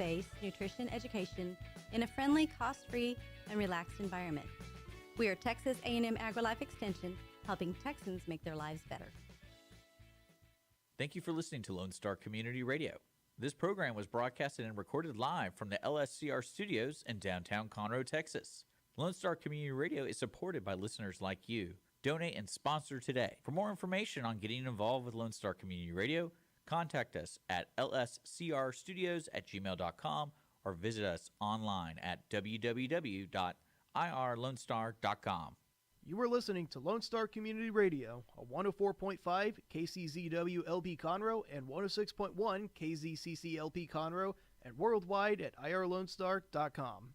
face-to-face nutrition education in a friendly, cost-free, and relaxed environment. We are Texas A&M AgriLife Extension, helping Texans make their lives better. Thank you for listening to Lone Star Community Radio. This program was broadcasted and recorded live from the LSCR studios in downtown Conroe, Texas. Lone Star Community Radio is supported by listeners like you. Donate and sponsor today. For more information on getting involved with Lone Star Community Radio, contact us at lscrstudios@gmail.com or visit us online at www.irlonestar.com. You are listening to Lone Star Community Radio, a 104.5 KCZW LP Conroe and 106.1 KZCC LP Conroe, and worldwide at irlonestar.com.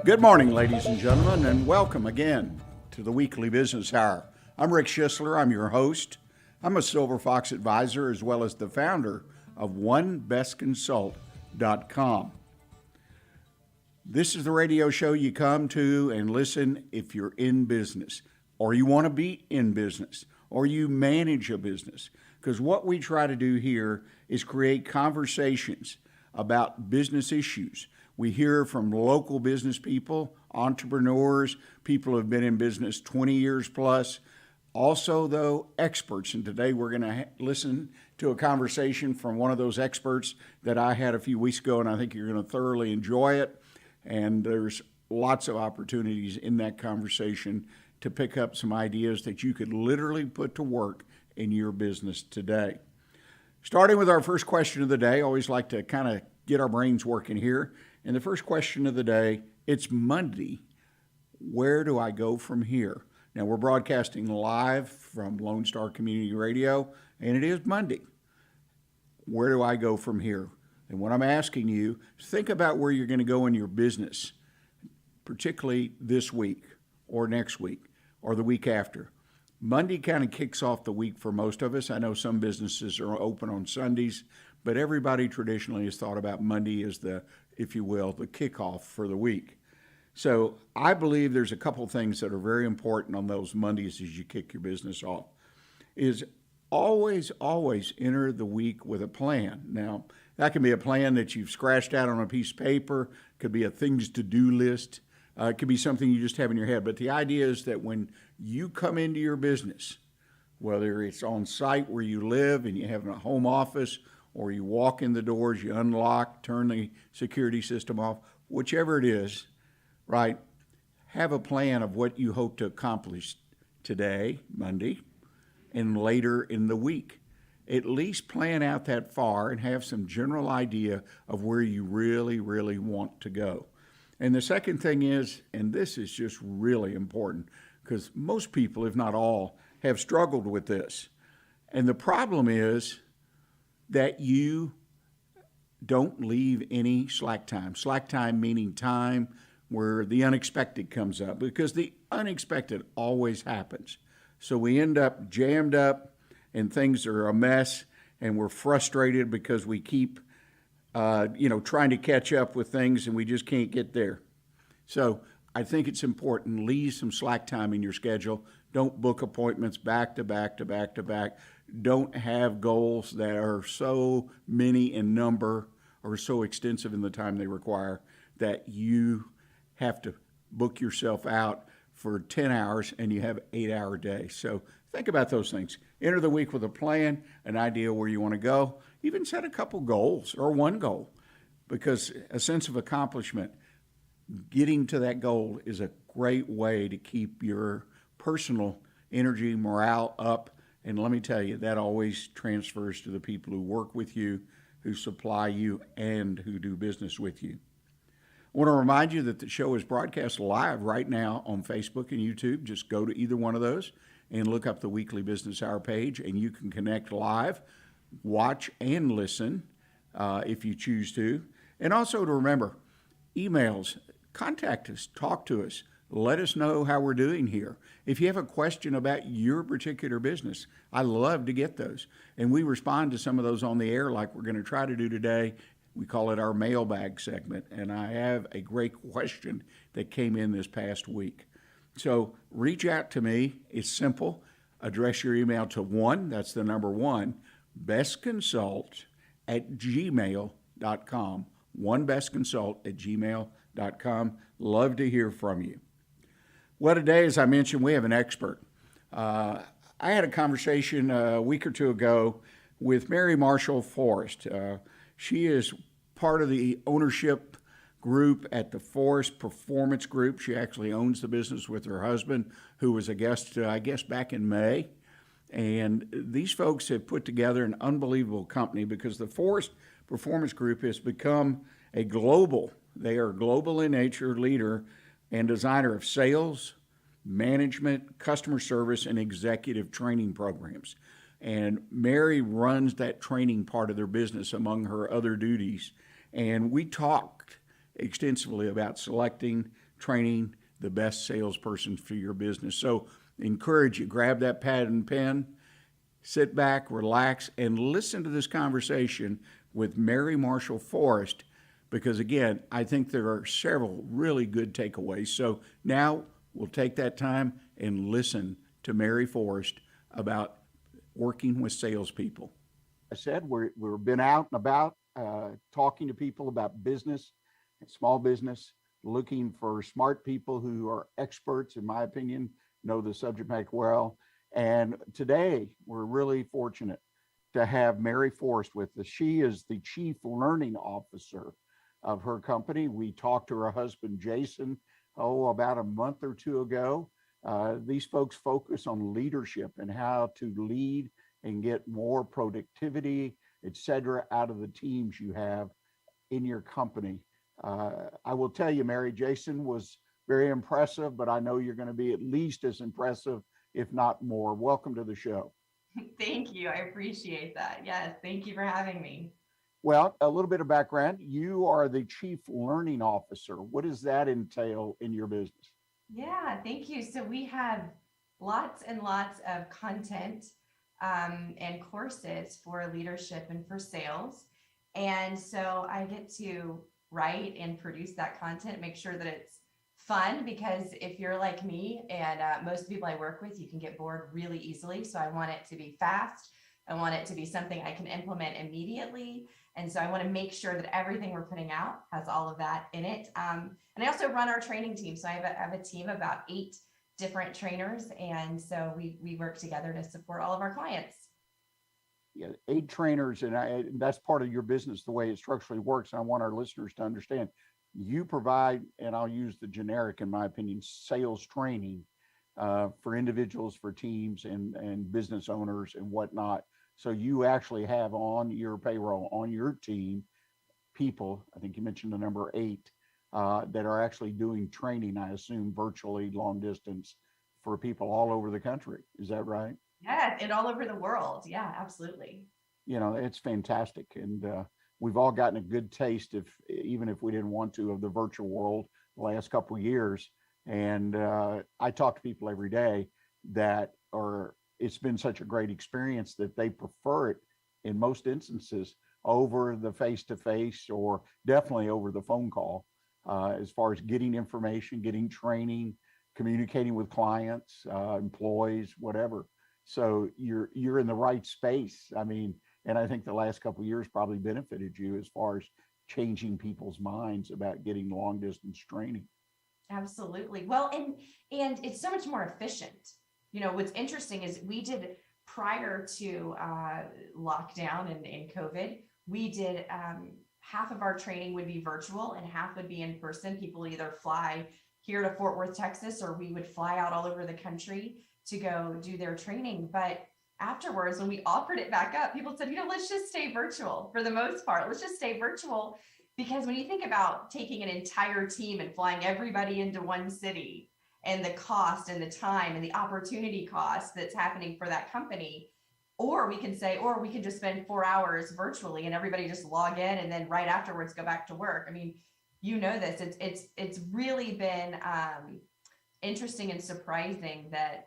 Good morning, ladies and gentlemen, and welcome again to the Weekly Business Hour. I'm Rick Schissler. I'm your host. I'm a Silver Fox advisor as well as the founder of OneBestConsult.com. This is the radio show you come to and listen if you're in business, or you want to be in business, or you manage a business. Because what we try to do here is create conversations about business issues. We hear from local business people, entrepreneurs, people who have been in business 20 years plus. Also, though, experts. And today we're going to listen to a conversation from one of those experts that I had a few weeks ago, and I think you're going to thoroughly enjoy it. And there's lots of opportunities in that conversation to pick up some ideas that you could literally put to work in your business today. Starting with our first question of the day, I always like to kind of get our brains working here. And the first question of the day, it's Monday. Where do I go from here? Now, we're broadcasting live from Lone Star Community Radio, and it is Monday. Where do I go from here? And what I'm asking you is think about where you're going to go in your business, particularly this week or next week or the week after. Monday kind of kicks off the week for most of us. I know some businesses are open on Sundays, but everybody traditionally has thought about Monday as the, if you will, the kickoff for the week. So I believe there's a couple things that are very important on those Mondays as you kick your business off. Is always enter the week with a plan. Now, that can be a plan that you've scratched out on a piece of paper, could be a things to do list, it could be something you just have in your head. But the idea is that when you come into your business, whether it's on site where you live and you have a home office, or you walk in the doors, you unlock, turn the security system off, whichever it is, right, have a plan of what you hope to accomplish today, Monday, and later in the week. At least plan out that far and have some general idea of where you really want to go. And the second thing is, and this is just really important, because most people, if not all, have struggled with this. And the problem is that you don't leave any slack time. Slack time meaning time where the unexpected comes up, because the unexpected always happens. So we end up jammed up and things are a mess, and we're frustrated because we keep trying to catch up with things and we just can't get there. So I think it's important, leave some slack time in your schedule. Don't book appointments back to back to back to back. Don't have goals that are so many in number or so extensive in the time they require that you have to book yourself out for 10 hours and you have an 8-hour day. So think about those things. Enter the week with a plan, an idea where you want to go. Even set a couple goals or one goal, because a sense of accomplishment, getting to that goal is a great way to keep your personal energy, morale up. And let me tell you, that always transfers to the people who work with you, who supply you, and who do business with you. I want to remind you that the show is broadcast live right now on Facebook and YouTube. Just go to either one of those and look up the Weekly Business Hour page, and you can connect live, watch, and listen if you choose to. And also to remember, emails, contact us, talk to us, let us know how we're doing here. If you have a question about your particular business, I love to get those. And we respond to some of those on the air like we're going to try to do today. We call it our mailbag segment, and I have a great question that came in this past week. So reach out to me. It's simple. Address your email to that's the number one, bestconsult@gmail.com. Onebestconsult@gmail.com. Love to hear from you. Well, today, as I mentioned, we have an expert. I had a conversation a week or two ago with Mary Marshall Forrest. She is part of the ownership group at the Forrest Performance Group. She actually owns the business with her husband, who was a guest, I guess, back in May. And these folks have put together an unbelievable company because the Forrest Performance Group has become they are global in nature, leader and designer of sales, management, customer service, and executive training programs. And Mary runs that training part of their business among her other duties. And we talked extensively about selecting, training the best salesperson for your business. So encourage you, grab that pad and pen, sit back, relax, and listen to this conversation with Mary Marshall Forrest, because again, I think there are several really good takeaways. So now we'll take that time and listen to Mary Forrest about working with salespeople. I said we've been out and about talking to people about business and small business, looking for smart people who are experts, in my opinion, know the subject matter well. And today we're really fortunate to have Mary Forrest with us. She is the Chief Learning Officer of her company. We talked to her husband, Jason, about a month or two ago. These folks focus on leadership and how to lead and get more productivity, et cetera, out of the teams you have in your company. I will tell you, Mary, Jason was very impressive, but I know you're going to be at least as impressive, if not more. Welcome to the show. Thank you. I appreciate that. Yes. Thank you for having me. Well, a little bit of background. You are the Chief Learning Officer. What does that entail in your business? Yeah, thank you. So we have lots and lots of content and courses for leadership and for sales. And so I get to write and produce that content, make sure that it's fun, because if you're like me and most people I work with, you can get bored really easily. So I want it to be fast. I want it to be something I can implement immediately. And so I want to make sure that everything we're putting out has all of that in it. And I also run our training team. So I have a team of about 8 different trainers. And so we work together to support all of our clients. Yeah, 8 trainers, and that's part of your business, the way it structurally works. I want our listeners to understand. You provide, and I'll use the generic, in my opinion, sales training for individuals, for teams, and business owners and whatnot. So you actually have on your payroll, on your team, people, I think you mentioned the number 8, that are actually doing training, I assume, virtually, long distance, for people all over the country. Is that right? Yeah, and all over the world. Yeah, absolutely. You know, it's fantastic. And we've all gotten a good taste, even if we didn't want to, of the virtual world the last couple of years. And I talk to people every day that it's been such a great experience that they prefer it in most instances over the face-to-face, or definitely over the phone call, as far as getting information, getting training, communicating with clients, employees, whatever. So you're in the right space. I mean, and I think the last couple of years probably benefited you as far as changing people's minds about getting long distance training. Absolutely. Well, and it's so much more efficient. You know, what's interesting is we did, prior to lockdown and COVID, we did half of our training would be virtual and half would be in person. People either fly here to Fort Worth, Texas, or we would fly out all over the country to go do their training. But afterwards, when we offered it back up, people said, let's just stay virtual for the most part. Let's just stay virtual. Because when you think about taking an entire team and flying everybody into one city, and the cost and the time and the opportunity cost that's happening for that company, or we can just spend 4 hours virtually and everybody just log in and then right afterwards go back to work. I mean, this, it's really been interesting and surprising that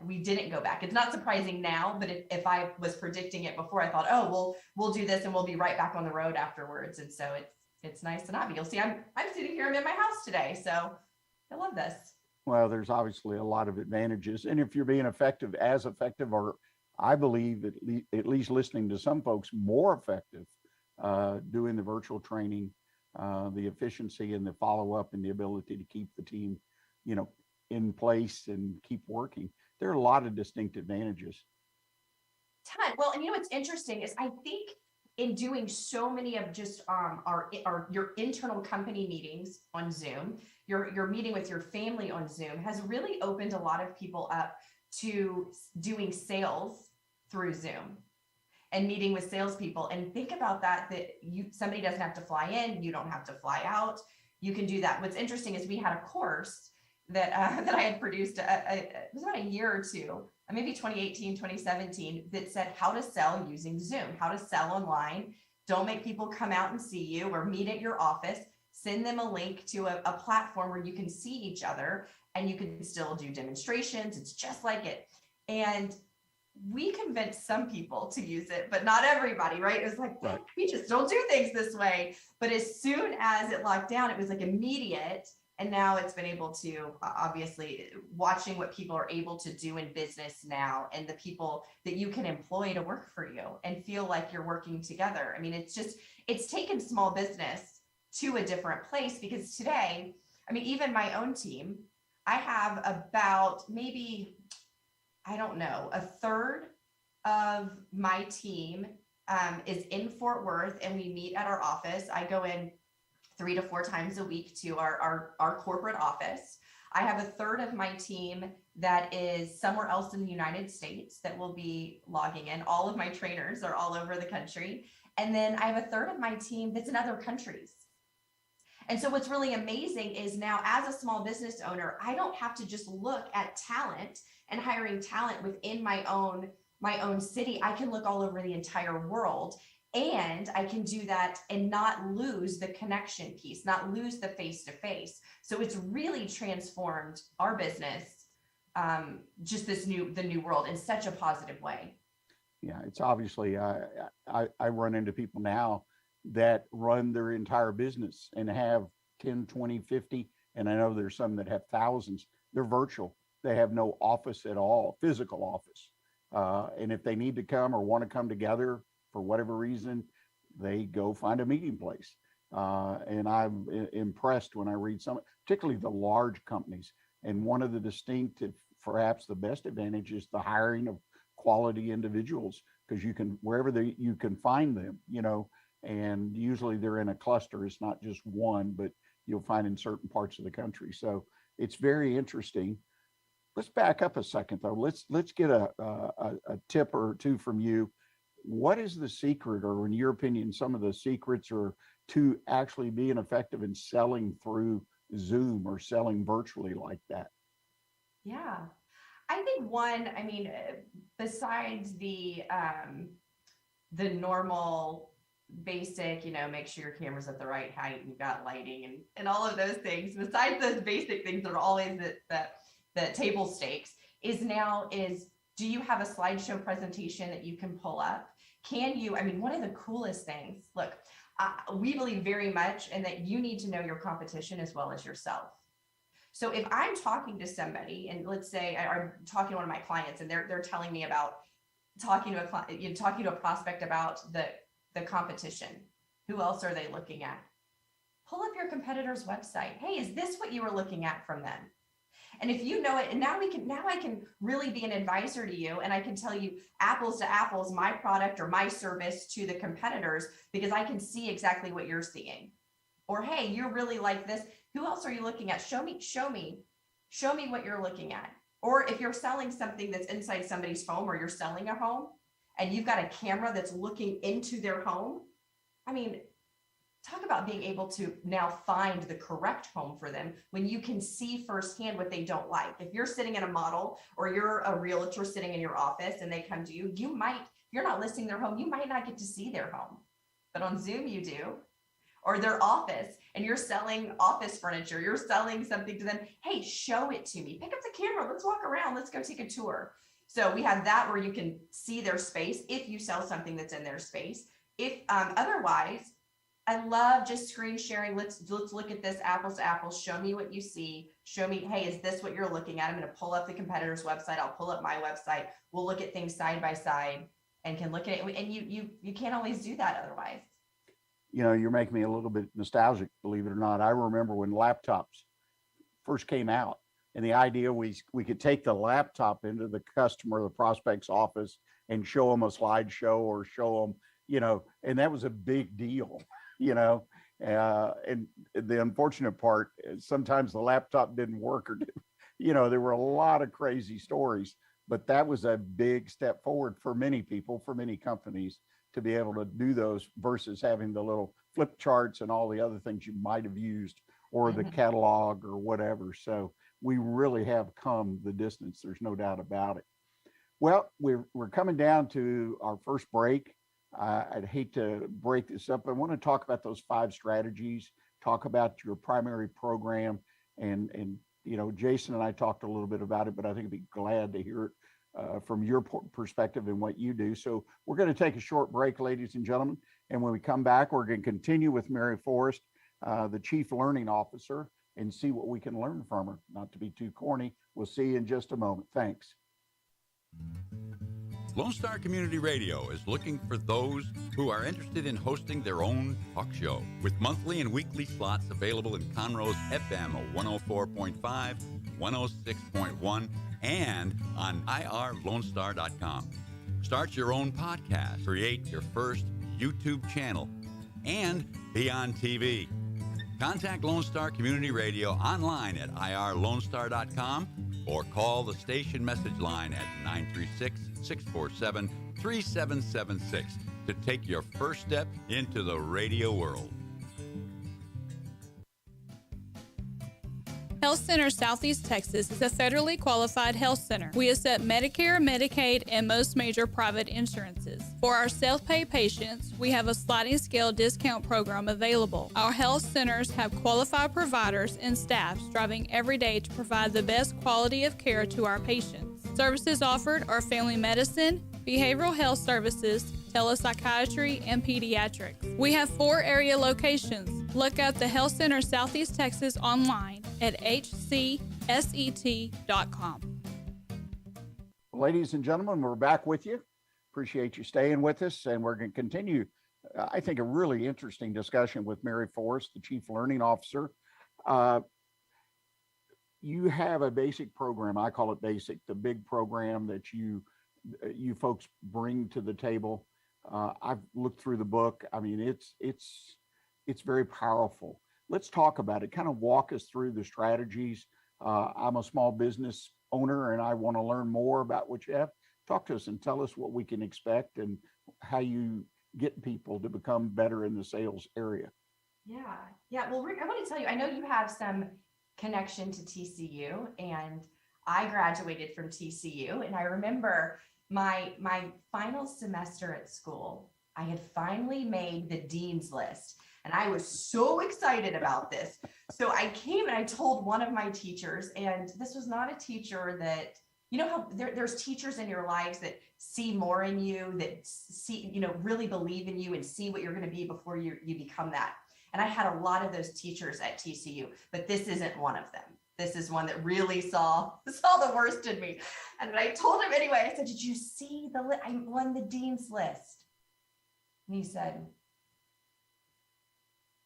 we didn't go back. It's not surprising now, but if I was predicting it before, I thought, we'll do this and we'll be right back on the road afterwards. And so it's nice to not be. You'll see, I'm sitting here, I'm in my house today. So I love this. Well, there's obviously a lot of advantages. And if you're being effective, or I believe at least listening to some folks, more effective doing the virtual training, the efficiency and the follow up and the ability to keep the team, you know, in place and keep working. There are a lot of distinct advantages. Ton. Well, and you know what's interesting is I think in doing so many of just our your internal company meetings on Zoom, your meeting with your family on Zoom has really opened a lot of people up to doing sales through Zoom and meeting with salespeople. And think about that somebody doesn't have to fly in, you don't have to fly out. You can do that. What's interesting is we had a course that that I had produced it was about a year or two, maybe 2018, 2017, that said how to sell using Zoom, how to sell online. Don't make people come out and see you or meet at your office. Send them a link to a platform where you can see each other and you can still do demonstrations. It's just like it. And we convinced some people to use it, but not everybody, right? It was like, right. We just don't do things this way. But as soon as it locked down, it was like immediate. And now it's been able to, obviously, watching what people are able to do in business now and the people that you can employ to work for you and feel like you're working together. I mean, it's taken small business to a different place because today, I mean, even my own team, I have about maybe, I don't know, a third of my team is in Fort Worth and we meet at our office. I go in 3 to 4 times a week to our corporate office. I have a third of my team that is somewhere else in the United States that will be logging in. All of my trainers are all over the country. And then I have a third of my team that's in other countries. And so what's really amazing is now as a small business owner, I don't have to just look at talent and hiring talent within my own city. I can look all over the entire world. And I can do that and not lose the connection piece, not lose the face-to-face. So it's really transformed our business, just the new world in such a positive way. Yeah, it's obviously, I run into people now that run their entire business and have 10, 20, 50, and I know there's some that have thousands. They're virtual. They have no office at all, physical office. And if they need to come or want to come together, for whatever reason, they go find a meeting place. And I'm impressed when I read some, particularly the large companies. And one of the distinctive, perhaps the best advantage is the hiring of quality individuals, because you can, wherever you can find them, you know, and usually they're in a cluster. It's not just one, but you'll find in certain parts of the country. So it's very interesting. Let's back up a second though. Let's get a tip or two from you. What is the secret, or in your opinion, some of the secrets are to actually being effective in selling through Zoom or selling virtually like that? Yeah, I think one, I mean, besides the normal basic, you know, make sure your camera's at the right height, you've got lighting and all of those things, besides those basic things that are always the table stakes, is do you have a slideshow presentation that you can pull up? Can you, I mean, one of the coolest things, look, we believe very much in that you need to know your competition as well as yourself. So if I'm talking to somebody, and let's say I'm talking to one of my clients and they're telling me about talking to a prospect about the competition, who else are they looking at? Pull up your competitor's website. Hey, is this what you were looking at from them? And if you know it, and now I can really be an advisor to you, and I can tell you apples to apples, my product or my service to the competitors, because I can see exactly what you're seeing. Or, hey, you're really like this. Who else are you looking at? Show me what you're looking at. Or if you're selling something that's inside somebody's home, or you're selling a home and you've got a camera that's looking into their home. I mean, talk about being able to now find the correct home for them when you can see firsthand what they don't like. If you're sitting in a model, or you're a realtor sitting in your office and they come to you, if you're not listing their home, you might not get to see their home. But on Zoom you do. Or their office, and you're selling office furniture, you're selling something to them. Hey, show it to me. Pick up the camera. Let's walk around. Let's go take a tour. So we have that where you can see their space if you sell something that's in their space. If otherwise, I love just screen sharing. Let's look at this apples to apples. Show me what you see. Show me, hey, is this what you're looking at? I'm going to pull up the competitor's website. I'll pull up my website. We'll look at things side by side and can look at it. And you can't always do that otherwise. You know, you're making me a little bit nostalgic, believe it or not. I remember when laptops first came out, and the idea we could take the laptop into the customer, the prospect's office, and show them a slideshow or show them, you know, and that was a big deal, you know. And the unfortunate part is sometimes the laptop didn't work, or you know, there were a lot of crazy stories, but that was a big step forward for many people, for many companies, to be able to do those versus having the little flip charts and all the other things you might have used, or the catalog or whatever. So we really have come the distance. There's no doubt about it. Well, we're coming down to our first break. I'd hate to break this up. I want to talk about those 5 strategies, talk about your primary program, and you know, Jason and I talked a little bit about it, but I think I'd be glad to hear it from your perspective and what you do. So we're going to take a short break, ladies and gentlemen. And when we come back, we're going to continue with Mary Forrest, the Chief Learning Officer, and see what we can learn from her. Not to be too corny. We'll see you in just a moment. Thanks. Lone Star Community Radio is looking for those who are interested in hosting their own talk show, with monthly and weekly slots available in Conroe's FM 104.5, 106.1, and on irlonestar.com. Start your own podcast, create your first YouTube channel, and be on TV. Contact Lone Star Community Radio online at irlonestar.com or call the station message line at 936-647-3776 to take your first step into the radio world. Health Center Southeast Texas is a federally qualified health center. We accept Medicare, Medicaid, and most major private insurances. For our self-pay patients, we have a sliding scale discount program available. Our health centers have qualified providers and staff striving every day to provide the best quality of care to our patients. Services offered are family medicine, behavioral health services, telepsychiatry, and pediatrics. We have 4 area locations. Look up the Health Center Southeast Texas online at hcset.com. Ladies and gentlemen, we're back with you. Appreciate you staying with us, and we're going to continue, I think, a really interesting discussion with Mary Forrest, the Chief Learning Officer. You have a basic program. I call it basic, the big program that you folks bring to the table. I've looked through the book. I mean, it's very powerful. Let's talk about it. Kind of walk us through the strategies. I'm a small business owner and I want to learn more about what you have. Talk to us and tell us what we can expect and how you get people to become better in the sales area. Yeah. Well, Rick, I want to tell you, I know you have some connection to TCU, and I graduated from TCU, and I remember my final semester at school, I had finally made the dean's list, and I was so excited about this. So I came and I told one of my teachers, and this was not a teacher that, you know how there's teachers in your lives that see more in you, that see, you know, really believe in you and see what you're going to be before you become that. And I had a lot of those teachers at TCU, but this isn't one of them. This is one that really saw the worst in me. And I told him anyway, I said, did you see I won the dean's list? And he said,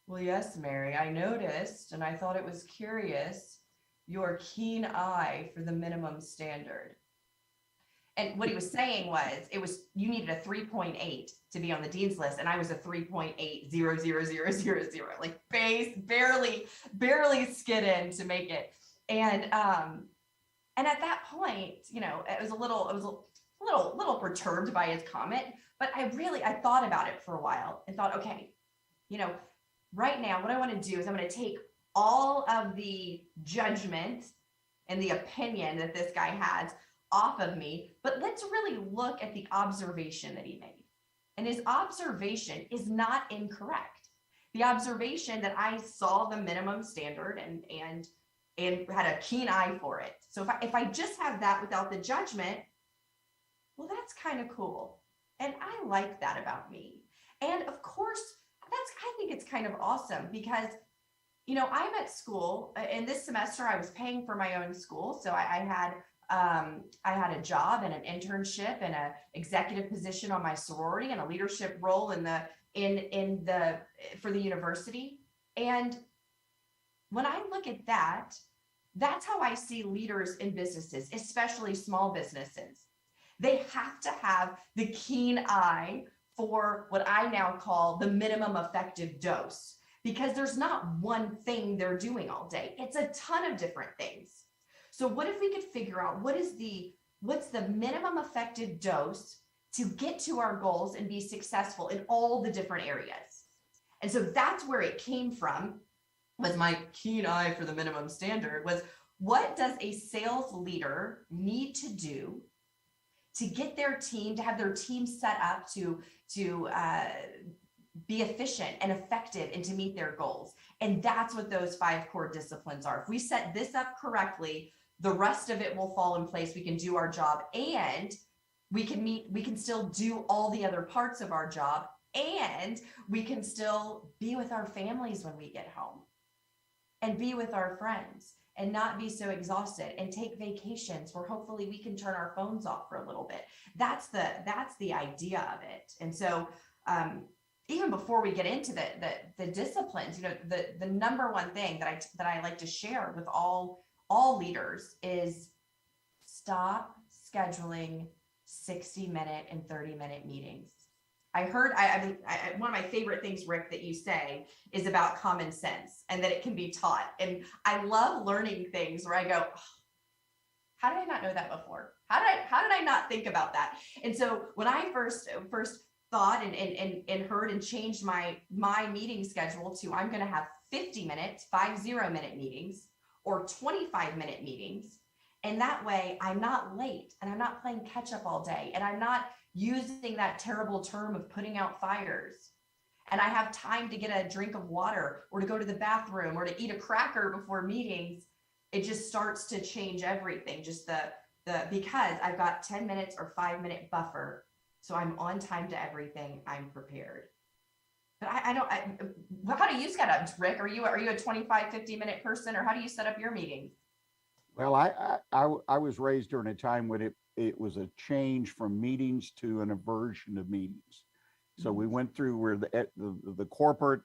well, yes, Mary, I noticed, and I thought it was curious, your keen eye for the minimum standard. And what he was saying was, you needed a 3.8 to be on the dean's list, and I was a 3.8000000, like barely skid in to make it. And at that point, you know, I was a little perturbed by his comment, but I thought about it for a while and thought, okay, you know, right now what I want to do is I'm going to take all of the judgment and the opinion that this guy has off of me, but let's really look at the observation that he made. And his observation is not incorrect. The observation that I saw the minimum standard and had a keen eye for it. So if I just have that without the judgment, well, that's kind of cool. And I like that about me. And of course, I think it's kind of awesome because, I'm at school, and this semester I was paying for my own school. So I had a job and an internship and a executive position on my sorority and a leadership role for the university. And when I look at that, that's how I see leaders in businesses, especially small businesses. They have to have the keen eye for what I now call the minimum effective dose, because there's not one thing they're doing all day. It's a ton of different things. So what if we could figure out what's the minimum effective dose to get to our goals and be successful in all the different areas? And so that's where it came from, was my keen eye for the minimum standard, was what does a sales leader need to do to get their team, to have their team set up to be efficient and effective and to meet their goals. And that's what those 5 core disciplines are. If we set this up correctly, the rest of it will fall in place. We can do our job, and we can still do all the other parts of our job, and we can still be with our families when we get home and be with our friends and not be so exhausted, and take vacations where hopefully we can turn our phones off for a little bit. That's the idea of it. And so even before we get into the disciplines, the number one thing that I like to share with all leaders is stop scheduling 60-minute and 30-minute meetings. I heard, one of my favorite things, Rick, that you say is about common sense and that it can be taught. And I love learning things where I go, oh, how did I not know that before? How did I not think about that? And so when I first thought and heard and changed my meeting schedule to, I'm going to have 50-minute meetings or 25-minute meetings. And that way I'm not late and I'm not playing catch up all day, and I'm not using that terrible term of putting out fires. And I have time to get a drink of water or to go to the bathroom or to eat a cracker before meetings. It just starts to change everything. Just because I've got 10 minutes or 5-minute buffer. So I'm on time to everything. I'm prepared. But how do you set up, Rick? Are you a 25, 50-minute person, or how do you set up your meetings? Well, I was raised during a time when it was a change from meetings to an aversion of meetings. So we went through where the corporate,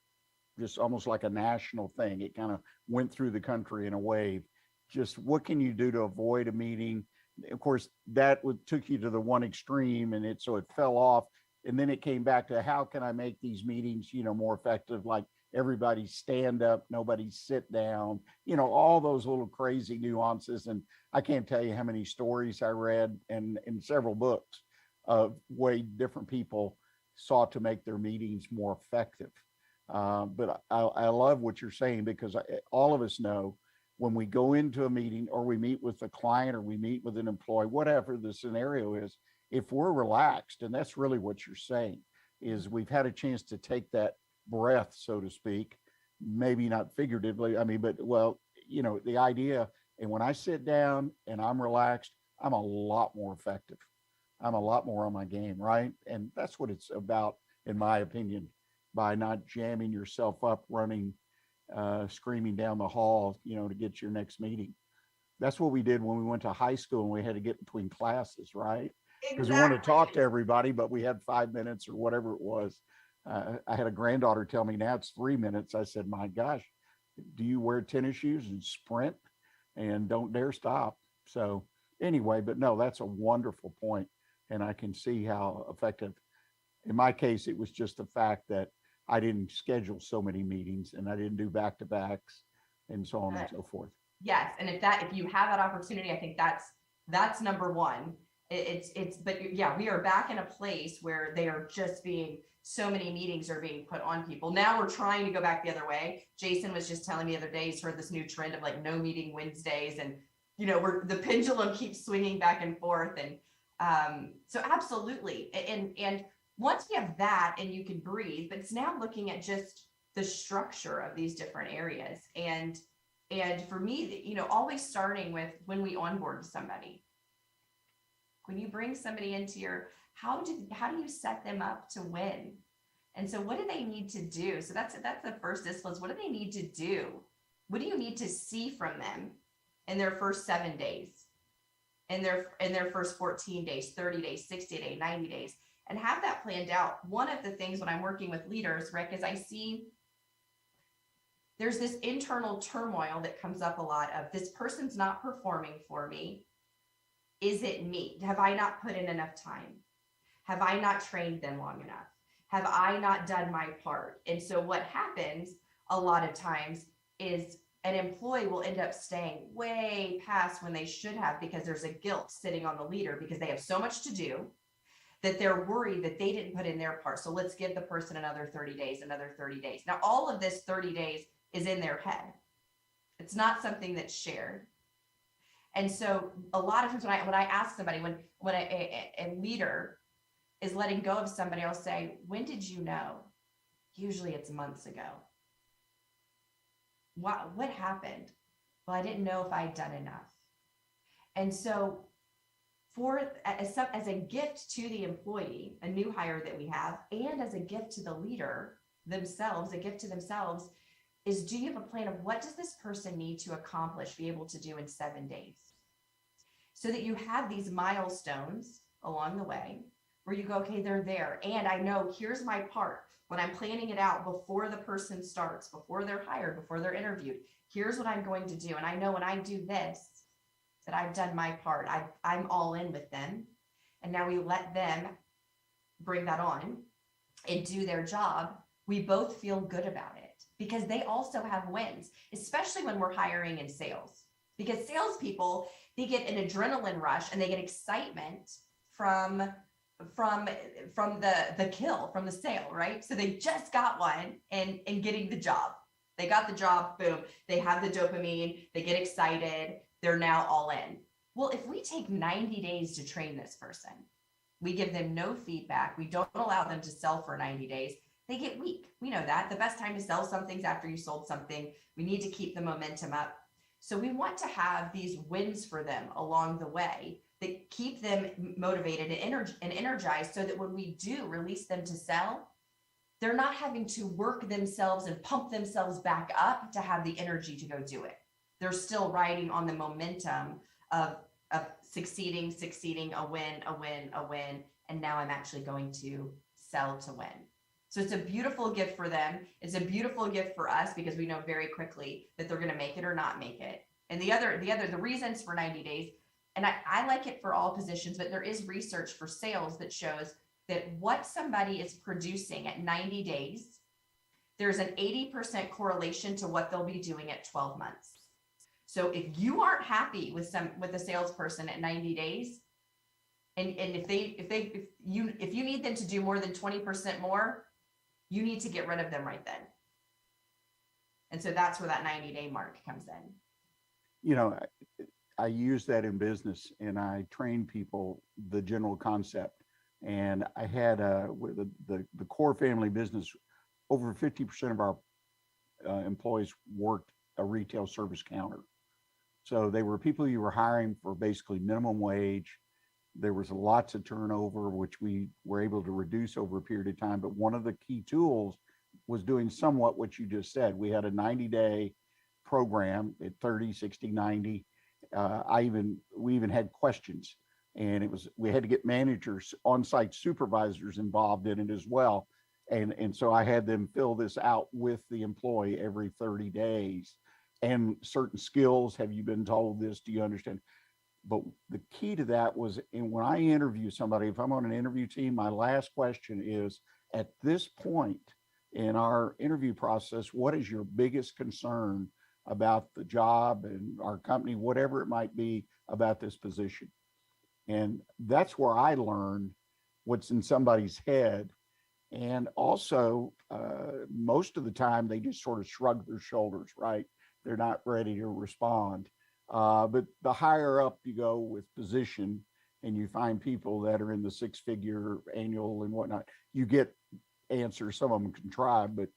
just almost like a national thing, it kind of went through the country in a wave. Just what can you do to avoid a meeting? Of course, that took you to the one extreme, and so it fell off. And then it came back to, how can I make these meetings, more effective? Like everybody stand up, nobody sit down, all those little crazy nuances. And I can't tell you how many stories I read and in several books of way different people sought to make their meetings more effective. But I love what you're saying, because all of us know when we go into a meeting or we meet with a client or we meet with an employee, whatever the scenario is, if we're relaxed, and that's really what you're saying, is we've had a chance to take that breath, so to speak, maybe not figuratively, but the idea, and when I sit down and I'm relaxed, I'm a lot more effective. I'm a lot more on my game, right? And that's what it's about, in my opinion, by not jamming yourself up, running, screaming down the hall, to get your next meeting. That's what we did when we went to high school and we had to get between classes, right? Because we wanted to talk to everybody, but we had 5 minutes or whatever it was. I had a granddaughter tell me now it's 3 minutes. I said, my gosh, do you wear tennis shoes and sprint and don't dare stop? So anyway, but no, that's a wonderful point. And I can see how effective. In my case, it was just the fact that I didn't schedule so many meetings and I didn't do back-to-backs and so on and so forth. Yes. And if you have that opportunity, I think that's number one. But yeah, we are back in a place where they are just so many meetings are being put on people. Now we're trying to go back the other way. Jason was just telling me the other day, he's heard this new trend of like no meeting Wednesdays, and the pendulum keeps swinging back and forth. And so absolutely. And once you have that and you can breathe, but it's now looking at just the structure of these different areas. And for me, always starting with when we onboard somebody. When you bring somebody into how do you set them up to win? And so what do they need to do? So that's the first discipline. What do they need to do? What do you need to see from them in their first 7 days, in their first 14 days, 30 days, 60 days, 90 days, and have that planned out. One of the things when I'm working with leaders, Rick, is I see there's this internal turmoil that comes up a lot of, this person's not performing for me. Is it me? Have I not put in enough time? Have I not trained them long enough? Have I not done my part? And so what happens a lot of times is an employee will end up staying way past when they should have, because there's a guilt sitting on the leader because they have so much to do that they're worried that they didn't put in their part. So let's give the person another 30 days, another 30 days. Now, all of this 30 days is in their head. It's not something that's shared. And so a lot of times when I ask somebody, when a leader is letting go of somebody, I'll say, when did you know? Usually it's months ago. What happened? Well, I didn't know if I'd done enough. And so as a gift to the employee, a new hire that we have, and as a gift to the leader themselves, a gift to themselves, is, do you have a plan of what does this person need to accomplish, be able to do in 7 days? So that you have these milestones along the way where you go, okay, they're there. And I know here's my part. When I'm planning it out before the person starts, before they're hired, before they're interviewed, here's what I'm going to do. And I know when I do this, that I've done my part. I'm all in with them. And now we let them bring that on and do their job. We both feel good about it because they also have wins, especially when we're hiring in sales. Because salespeople, they get an adrenaline rush and they get excitement from the kill, from the sale, right? So they just got one and getting the job. They got the job, boom. They have the dopamine, they get excited, they're now all in. Well, if we take 90 days to train this person, we give them no feedback, we don't allow them to sell for 90 days, they get weak. We know that. The best time to sell something is after you sold something. We need to keep the momentum up. So we want to have these wins for them along the way that keep them motivated and energized, so that when we do release them to sell, they're not having to work themselves and pump themselves back up to have the energy to go do it. They're still riding on the momentum of succeeding, a win. And now I'm actually going to sell to win. So it's a beautiful gift for them. It's a beautiful gift for us because we know very quickly that they're going to make it or not make it. And the reasons for 90 days, and I like it for all positions, but there is research for sales that shows that what somebody is producing at 90 days, there's an 80% correlation to what they'll be doing at 12 months. So if you aren't happy with a salesperson at 90 days, and if you need them to do more than 20% more, you need to get rid of them right then. And so that's where that 90-day mark comes in. You know, I use that in business, and I train people the general concept. And I had with the core family business, over 50% of our employees worked a retail service counter. So they were people you were hiring for basically minimum wage. There was lots of turnover, which we were able to reduce over a period of time. But one of the key tools was doing somewhat what you just said. We had a 90-day program at 30, 60, 90. We even had questions, and we had to get managers, on-site supervisors involved in it as well. And so I had them fill this out with the employee every 30 days. And certain skills, have you been told this? Do you understand? But the key to that was, and when I interview somebody, if I'm on an interview team, my last question is, at this point in our interview process, what is your biggest concern about the job and our company, whatever it might be about this position? And that's where I learn what's in somebody's head. And also, most of the time, they just sort of shrug their shoulders, right? They're not ready to respond. But the higher up you go with position, and you find people that are in the six-figure annual and whatnot, you get answers. Some of them can try, but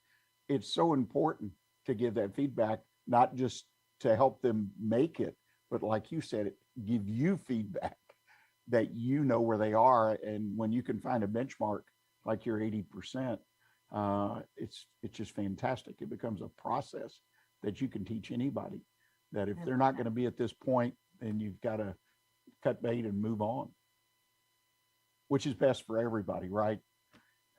it's so important to give that feedback, not just to help them make it, but like you said, give you feedback that you know where they are. And when you can find a benchmark like your 80%, it's just fantastic. It becomes a process that you can teach anybody, that if I they're love not that. going to be at this point, then you've got to cut bait and move on, which is best for everybody, right?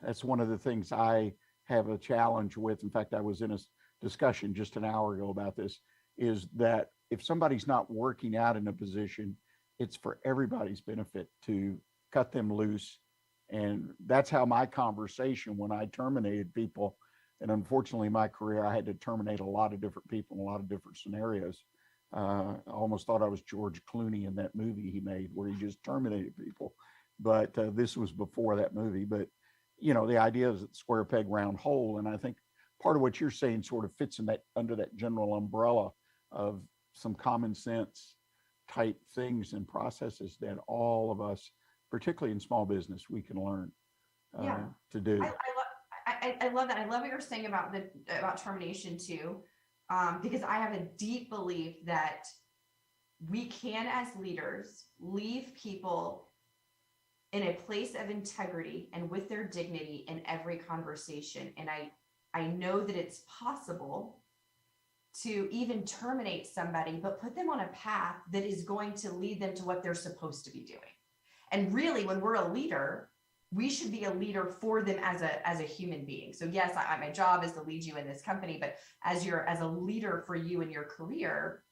That's one of the things I have a challenge with. In fact, I was in a discussion just an hour ago about this, is that if somebody's not working out in a position, it's for everybody's benefit to cut them loose. And that's how my conversation when I terminated people, and unfortunately my career, I had to terminate a lot of different people in a lot of different scenarios. I almost thought I was George Clooney in that movie he made where he just terminated people. But this was before that movie. But, you know, the idea is square peg, round hole. And I think part of what you're saying sort of fits in that under that general umbrella of some common sense type things and processes that all of us, particularly in small business, we can learn Yeah. to do. I love that. I love what you're saying about termination too, because I have a deep belief that we can, as leaders, leave people in a place of integrity and with their dignity in every conversation. And I know that it's possible to even terminate somebody, but put them on a path that is going to lead them to what they're supposed to be doing. And really, when we're a leader, we should be a leader for them as a human being. So yes, my job is to lead you in this company, but as a leader for you in your career,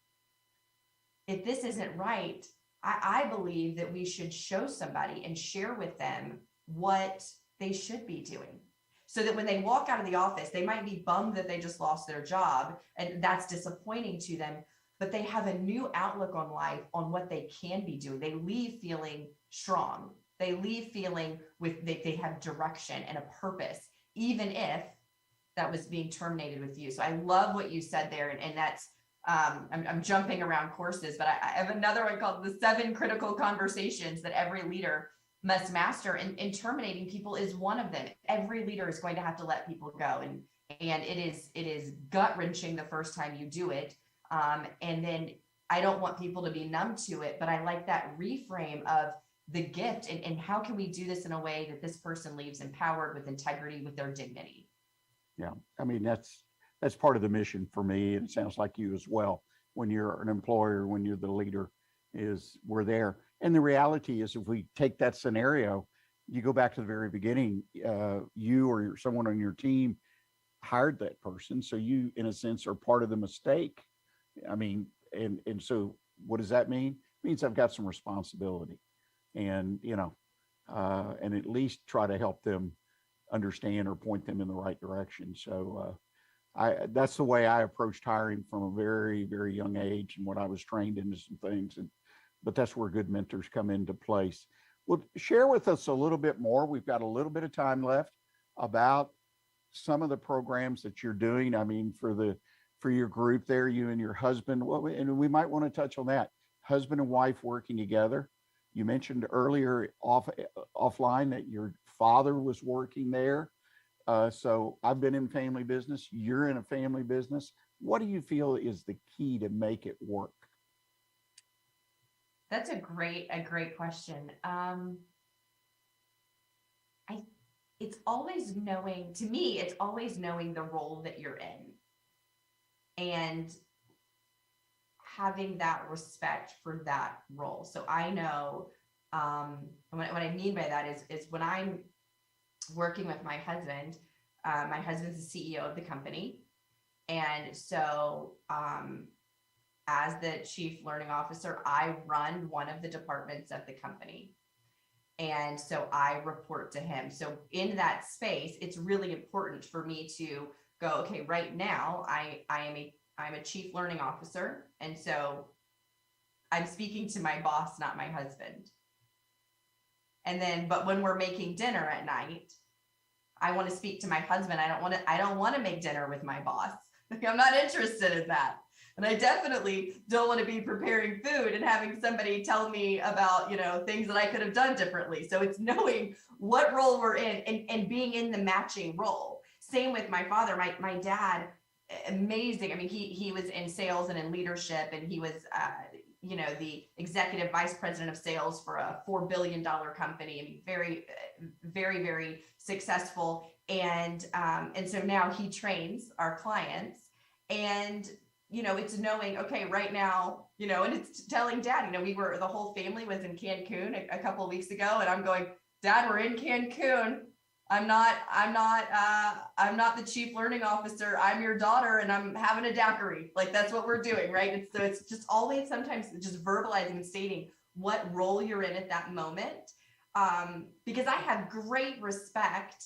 if this isn't right, I believe that we should show somebody and share with them what they should be doing. So that when they walk out of the office, they might be bummed that they just lost their job, and that's disappointing to them, but they have a new outlook on life, on what they can be doing. They leave feeling strong. They leave feeling they have direction and a purpose, even if that was being terminated with you. So I love what you said there. And that's, I'm jumping around courses, but I have another one called the 7 critical conversations that every leader must master. And terminating people is one of them. Every leader is going to have to let people go. And it is gut wrenching the first time you do it. And then I don't want people to be numb to it, but I like that reframe of the gift and how can we do this in a way that this person leaves empowered, with integrity, with their dignity. Yeah, I mean, that's part of the mission for me. And it sounds like you as well. When you're an employer, when you're the leader, is we're there. And the reality is, if we take that scenario, you go back to the very beginning, you or someone on your team hired that person. So you, in a sense, are part of the mistake. I mean, and so what does that mean? It means I've got some responsibility, and, you know, and at least try to help them understand or point them in the right direction. So that's the way I approached hiring from a very, very young age, and what I was trained into some things. But that's where good mentors come into place. Well, share with us a little bit more. We've got a little bit of time left, about some of the programs that you're doing. I mean, for your group there, you and your husband. Well, and we might want to touch on that. Husband and wife working together. You mentioned earlier offline that your father was working there. So I've been in family business. You're in a family business. What do you feel is the key to make it work? That's a great question. It's always knowing, to me, it's always knowing the role that you're in and having that respect for that role. So I know, what I mean by that is when I'm working with my husband's the CEO of the company. And so, as the chief learning officer, I run one of the departments of the company. And so I report to him. So in that space, it's really important for me to go, okay, right now I'm a chief learning officer. And so I'm speaking to my boss, not my husband. And then, but when we're making dinner at night, I want to speak to my husband. I don't want to make dinner with my boss. I'm not interested in that. And I definitely don't want to be preparing food and having somebody tell me about, things that I could have done differently. So it's knowing what role we're in and being in the matching role. Same with my father, my dad, amazing. I mean, he was in sales and in leadership, and he was, the executive vice president of sales for a $4 billion company. I mean, very, very, very successful. And so now he trains our clients, and, it's knowing, okay, right now, and it's telling Dad, the whole family was in Cancun a couple of weeks ago, and I'm going, Dad, we're in Cancun. I'm not the chief learning officer. I'm your daughter, and I'm having a daiquiri. Like, that's what we're doing, right? And so it's just always sometimes just verbalizing and stating what role you're in at that moment. Because I have great respect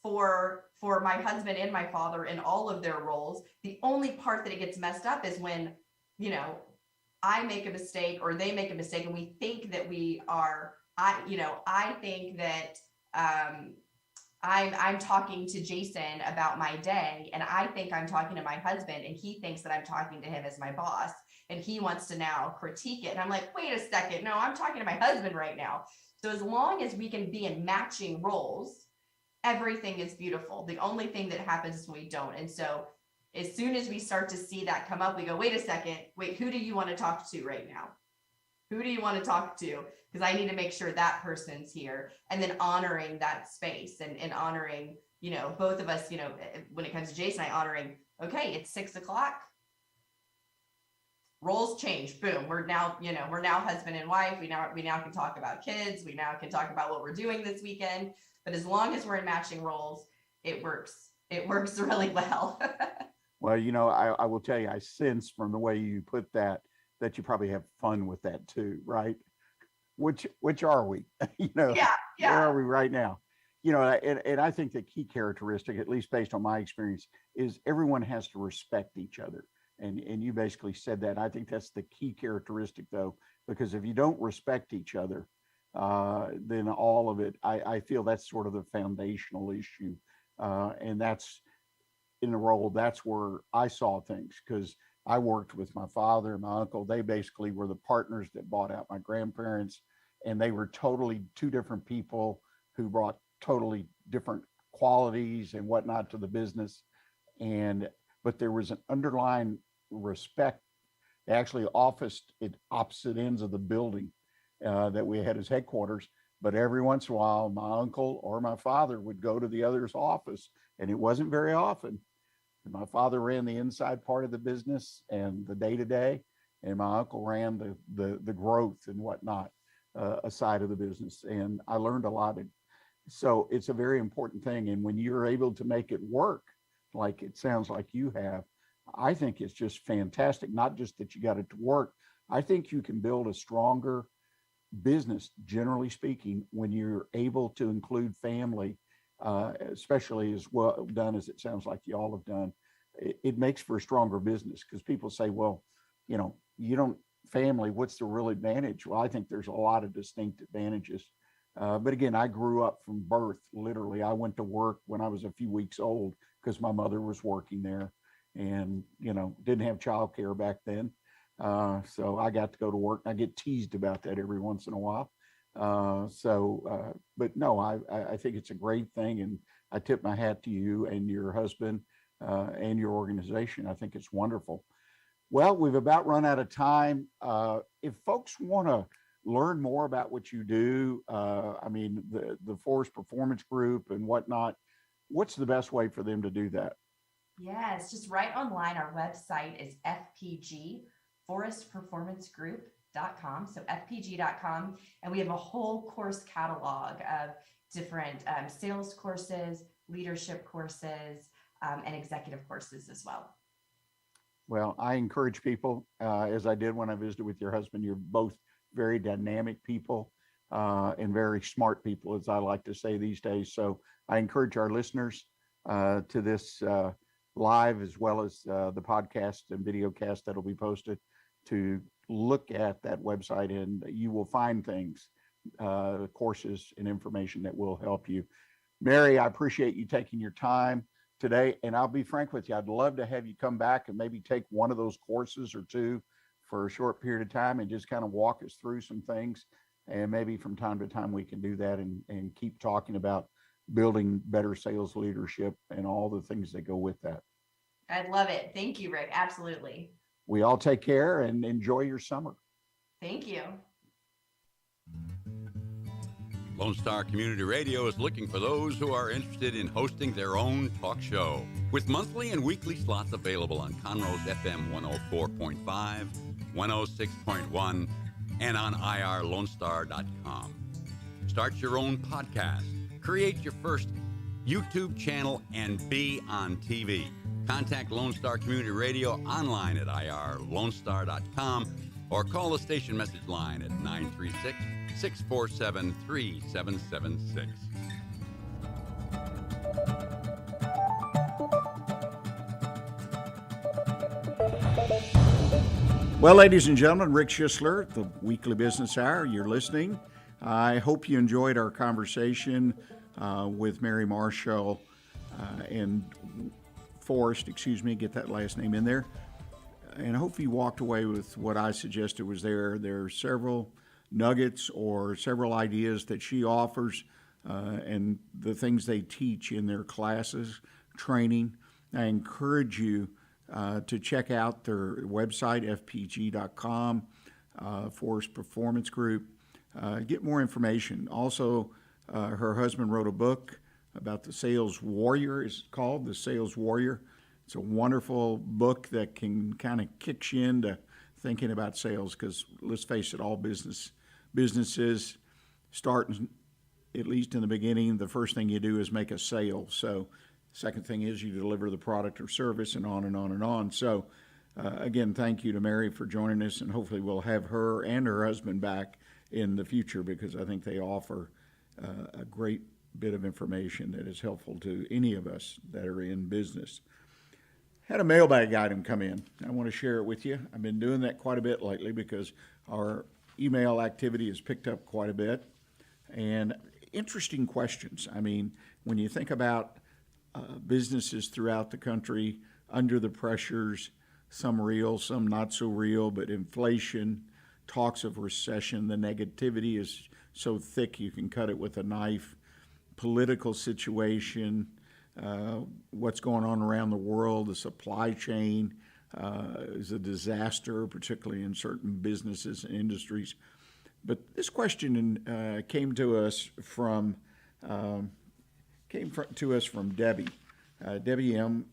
for my husband and my father in all of their roles. The only part that it gets messed up is when, I make a mistake or they make a mistake, and we think that we are, I think that, I'm talking to Jason about my day, and I think I'm talking to my husband, and he thinks that I'm talking to him as my boss, and he wants to now critique it. And I'm like, wait a second, no, I'm talking to my husband right now. So as long as we can be in matching roles, everything is beautiful. The only thing that happens is when we don't. And so as soon as we start to see that come up, we go, wait a second, who do you want to talk to right now? Who do you want to talk to? Because I need to make sure that person's here, and then honoring that space and honoring, both of us, when it comes to Jason, honoring, okay, it's 6:00. Roles change. Boom. We're now husband and wife. We now can talk about kids. We now can talk about what we're doing this weekend. But as long as we're in matching roles, it works. It works really well. Well, I will tell you, I sense from the way you put that you probably have fun with that too, right? Which are we? Yeah. Where are we right now? And I think the key characteristic, at least based on my experience, is everyone has to respect each other. And you basically said that. I think that's the key characteristic, though, because if you don't respect each other, then all of it, I feel that's sort of the foundational issue. And that's in the role, that's where I saw things, because I worked with my father and my uncle. They basically were the partners that bought out my grandparents, and they were totally two different people who brought totally different qualities and whatnot to the business. But there was an underlying respect. They actually officed at opposite ends of the building that we had as headquarters. But every once in a while, my uncle or my father would go to the other's office, and it wasn't very often. My father ran the inside part of the business and the day-to-day, and my uncle ran the growth and whatnot aside of the business. And I learned a lot. So it's a very important thing. And when you're able to make it work, like it sounds like you have, I think it's just fantastic. Not just that you got it to work. I think you can build a stronger business, generally speaking, when you're able to include family, especially as well done as it sounds like you all have done. It makes for a stronger business, because people say, well, you don't family, what's the real advantage? Well, I think there's a lot of distinct advantages. But again, I grew up from birth. Literally, I went to work when I was a few weeks old because my mother was working there, and, didn't have childcare back then. So I got to go to work. I get teased about that every once in a while. But no, I think it's a great thing. And I tip my hat to you and your husband and your organization. I think it's wonderful. Well, we've about run out of time. If folks want to learn more about what you do, the Forrest Performance Group and whatnot, what's the best way for them to do that? Yes, just right online. Our website is FPG, forrestperformancegroup.com. So fpg.com. And we have a whole course catalog of different sales courses, leadership courses, and executive courses as well. Well, I encourage people, as I did when I visited with your husband. You're both very dynamic people and very smart people, as I like to say these days. So I encourage our listeners to this live, as well as the podcast and video cast that'll be posted, to look at that website, and you will find things, courses and information that will help you. Mary, I appreciate you taking your time today. And I'll be frank with you, I'd love to have you come back and maybe take one of those courses or two for a short period of time and just kind of walk us through some things. And maybe from time to time we can do that and keep talking about building better sales leadership and all the things that go with that. I'd love it. Thank you, Rick. Absolutely. We all take care and enjoy your summer. Thank you. Lone Star Community Radio is looking for those who are interested in hosting their own talk show, with monthly and weekly slots available on Conroe's FM 104.5, 106.1, and on irlonestar.com. Start your own podcast, create your first YouTube channel, and be on TV. Contact Lone Star Community Radio online at irlonestar.com or call the station message line at 936-647-3776. Well, ladies and gentlemen, Rick Schissler, the Weekly Business Hour, you're listening. I hope you enjoyed our conversation with Mary Marshall and Forrest, get that last name in there. And I hope you walked away with what I suggested was there. There are several nuggets or several ideas that she offers and the things they teach in their classes, training. I encourage you to check out their website, fpg.com, Forrest Performance Group. Get more information. Also, her husband wrote a book about the sales warrior. It's called The Sales Warrior. It's a wonderful book that can kind of kick you into thinking about sales because, let's face it, all businesses start, at least in the beginning, the first thing you do is make a sale. So second thing is you deliver the product or service, and on and on and on. So again, thank you to Mary for joining us, and hopefully we'll have her and her husband back in the future because I think they offer a great bit of information that is helpful to any of us that are in business. Had a mailbag item come in. I want to share it with you. I've been doing that quite a bit lately because our email activity has picked up quite a bit. And interesting questions. I mean, when you think about businesses throughout the country under the pressures, some real, some not so real, but inflation, talks of recession, the negativity is so thick you can cut it with a knife, political situation, what's going on around the world, the supply chain is a disaster, particularly in certain businesses and industries. But this question came to us from Debbie. Debbie M.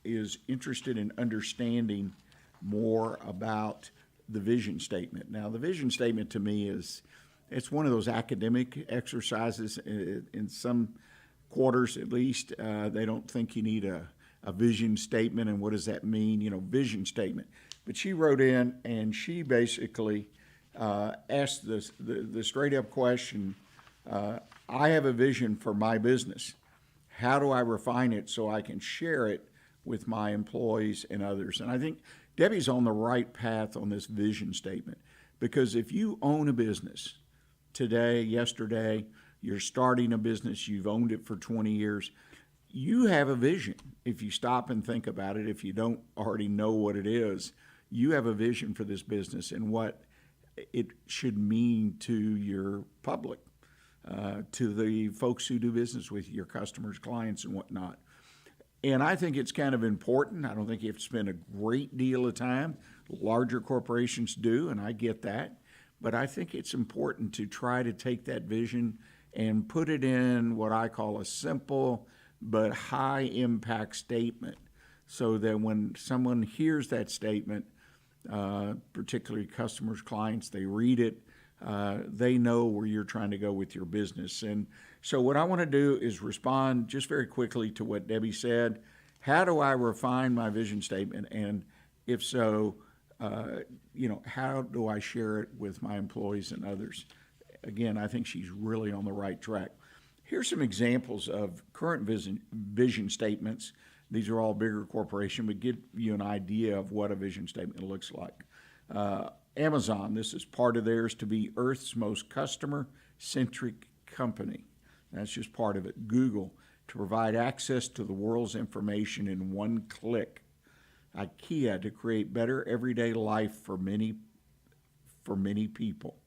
is interested in understanding more about the vision statement. Now, the vision statement to me it's one of those academic exercises. In some quarters, at least, they don't think you need a vision statement, and what does that mean? Vision statement. But she wrote in, and she basically asked the straight-up question, I have a vision for my business. How do I refine it so I can share it with my employees and others? And I think Debbie's on the right path on this vision statement, because if you own a business today, yesterday, you're starting a business, you've owned it for 20 years, you have a vision. If you stop and think about it, if you don't already know what it is, you have a vision for this business and what it should mean to your public, to the folks who do business with your customers, clients, and whatnot. And I think it's kind of important. I don't think you have to spend a great deal of time. Larger corporations do, and I get that. But I think it's important to try to take that vision and put it in what I call a simple but high impact statement, so that when someone hears that statement, particularly customers, clients, they read it, they know where you're trying to go with your business. And so what I want to do is respond just very quickly to what Debbie said. How do I refine my vision statement? And if so, how do I share it with my employees and others? Again, I think she's really on the right track. Here's some examples of current vision statements. These are all bigger corporations, but give you an idea of what a vision statement looks like. Amazon, this is part of theirs, to be Earth's most customer-centric company. That's just part of it. Google, to provide access to the world's information in one click. IKEA, to create better everyday life for many people.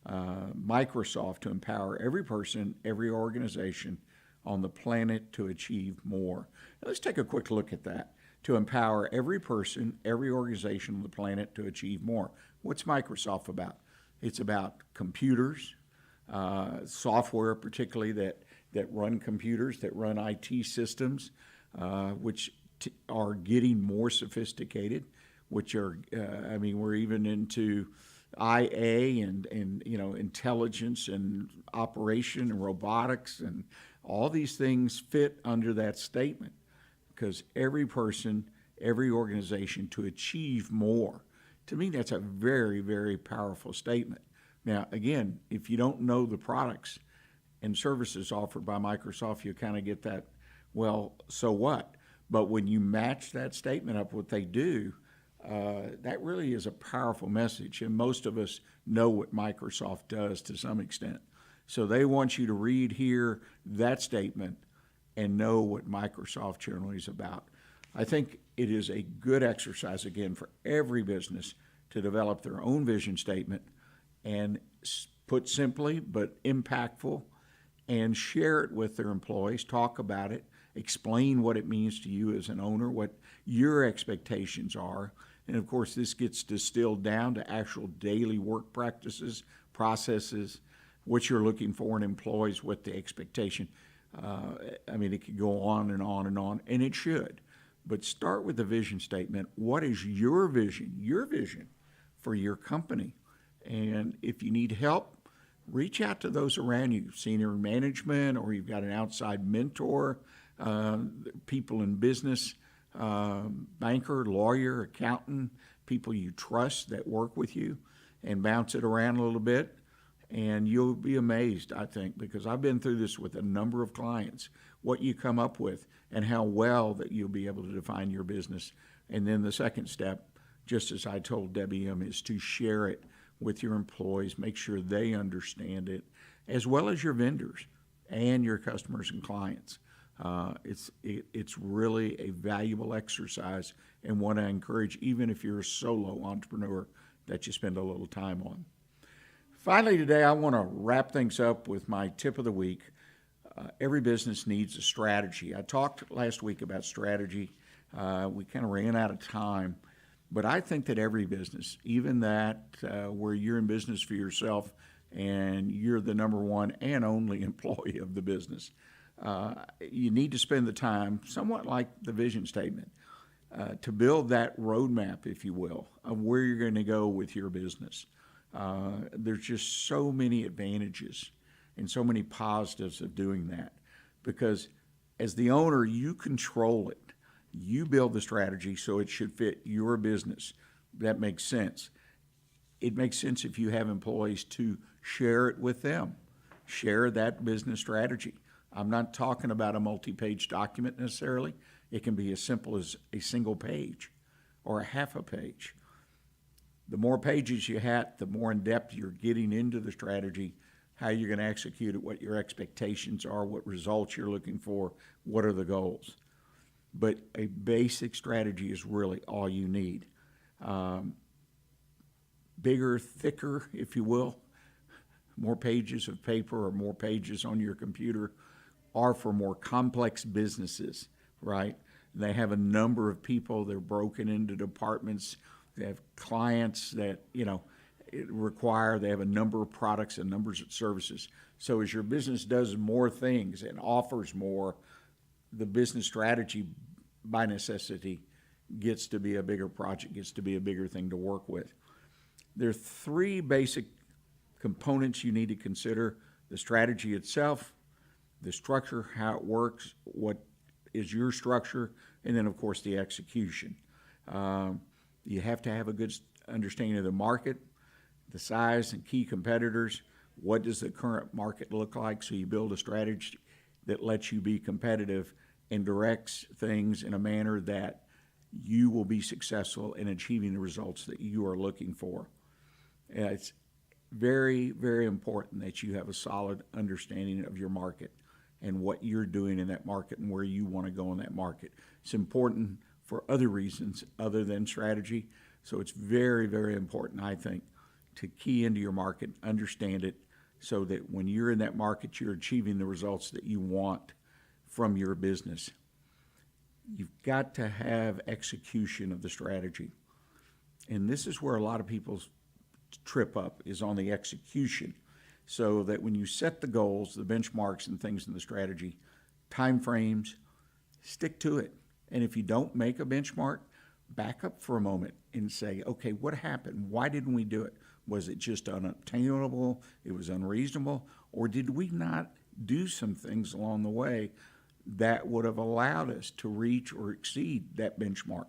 Microsoft, to empower every person, every organization on the planet to achieve more. Now, let's take a quick look at that. to empower every person, every organization on the planet to achieve more. What's Microsoft about? It's about computers, software particularly that run computers, that run IT systems, which are getting more sophisticated, which are, we're even into IA and intelligence and operation and robotics, and all these things fit under that statement, because every person, every organization to achieve more. To me, that's a very, very powerful statement. Now, again, if you don't know the products and services offered by Microsoft, you kind of get that, well, so what? But when you match that statement up what they do, that really is a powerful message. And most of us know what Microsoft does to some extent. So they want you to read here that statement and know what Microsoft generally is about. I think it is a good exercise, again, for every business to develop their own vision statement and, put simply but impactful, and share it with their employees, talk about it, explain what it means to you as an owner, what your expectations are. And of course, this gets distilled down to actual daily work practices, processes, what you're looking for in employees, what the expectation. It could go on and on and on, and it should. But start with the vision statement. What is your vision for your company? And if you need help, reach out to those around you, senior management, or you've got an outside mentor, people in business, banker, lawyer, accountant, people you trust that work with you, and bounce it around a little bit. And you'll be amazed, I think, because I've been through this with a number of clients, what you come up with and how well that you'll be able to define your business. And then the second step, just as I told Debbie M., is to share it with your employees, make sure they understand it, as well as your vendors and your customers and clients. It's really a valuable exercise, and one I encourage, even if you're a solo entrepreneur, that you spend a little time on. Finally, today, I want to wrap things up with my tip of the week. Every business needs a strategy. I talked last week about strategy. We kind of ran out of time, but I think that every business, even that where you're in business for yourself and you're the number one and only employee of the business, you need to spend the time, somewhat like the vision statement, to build that roadmap, if you will, of where you're going to go with your business. There's just so many advantages and so many positives of doing that, because as the owner, you control it. You build the strategy so it should fit your business. That makes sense. It makes sense if you have employees to share it with them, share that business strategy. I'm not talking about a multi-page document necessarily. It can be as simple as a single page or a half a page. The more pages you have, the more in depth you're getting into the strategy, how you're going to execute it, what your expectations are, what results you're looking for, what are the goals. But a basic strategy is really all you need. Bigger, thicker, if you will, more pages of paper or more pages on your computer are for more complex businesses, right? They have a number of people, they're broken into departments. They have clients that, they have a number of products and numbers of services. So as your business does more things and offers more, the business strategy by necessity gets to be a bigger project, gets to be a bigger thing to work with. There are three basic components you need to consider: the strategy itself, the structure, how it works, what is your structure, and then, of course, the execution. You have to have a good understanding of the market, the size and key competitors. What does the current market look like? So you build a strategy that lets you be competitive and directs things in a manner that you will be successful in achieving the results that you are looking for. It's very, very important that you have a solid understanding of your market and what you're doing in that market and where you want to go in that market. It's important for other reasons other than strategy. So it's very, very important, I think, to key into your market, understand it, so that when you're in that market, you're achieving the results that you want from your business. You've got to have execution of the strategy. And this is where a lot of people trip up, is on the execution. So that when you set the goals, the benchmarks and things in the strategy, time frames, stick to it. And if you don't make a benchmark, back up for a moment and say, okay, what happened? Why didn't we do it? Was it just unobtainable? It was unreasonable? Or did we not do some things along the way that would have allowed us to reach or exceed that benchmark?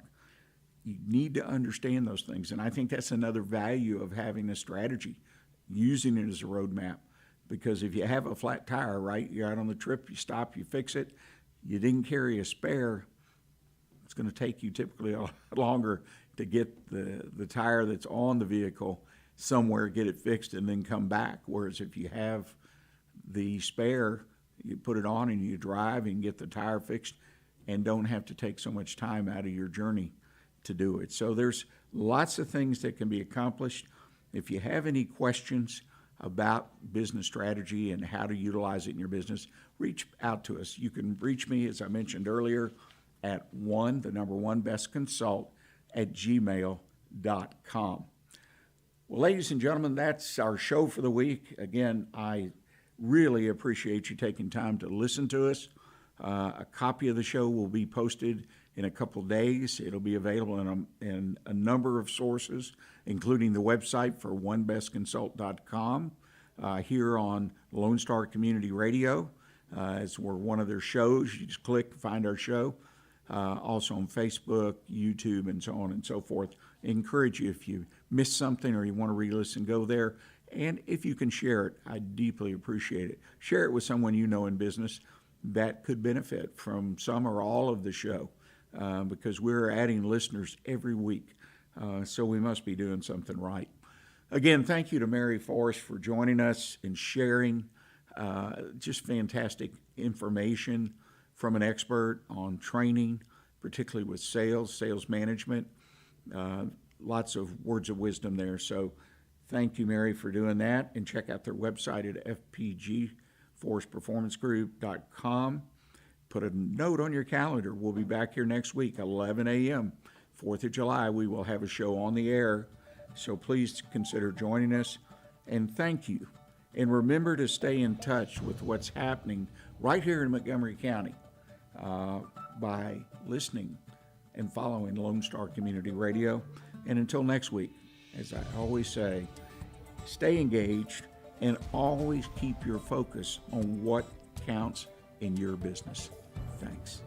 You need to understand those things. And I think that's another value of having a strategy, using it as a roadmap. Because if you have a flat tire, right, you're out on the trip, you stop, you fix it, you didn't carry a spare, it's going to take you typically a lot longer to get the tire that's on the vehicle somewhere, get it fixed, and then come back. Whereas if you have the spare, you put it on and you drive and get the tire fixed and don't have to take so much time out of your journey to do it. So there's lots of things that can be accomplished. If you have any questions about business strategy and how to utilize it in your business, reach out to us. You can reach me, as I mentioned earlier, at bestconsult@gmail.com. Well, ladies and gentlemen, that's our show for the week. Again, I really appreciate you taking time to listen to us. A copy of the show will be posted in a couple days. It'll be available in a number of sources, including the website for onebestconsult.com, here on Lone Star Community Radio, as we're one of their shows. You just click, find our show. Also on Facebook, YouTube, and so on and so forth. I encourage you, if you missed something or you want to re-listen, go there. And if you can share it, I deeply appreciate it. Share it with someone you know in business that could benefit from some or all of the show, because we're adding listeners every week. So we must be doing something right. Again, thank you to Mary Forrest for joining us and sharing just fantastic information from an expert on training, particularly with sales management. Lots of words of wisdom there. So thank you, Mary, for doing that. And check out their website at fpgforestperformancegroup.com. Put a note on your calendar. We'll be back here next week, 11 a.m., 4th of July. We will have a show on the air. So please consider joining us. And thank you. And remember to stay in touch with what's happening right here in Montgomery County by listening and following Lone Star Community Radio. And until next week, as I always say, stay engaged and always keep your focus on what counts in your business. Thanks.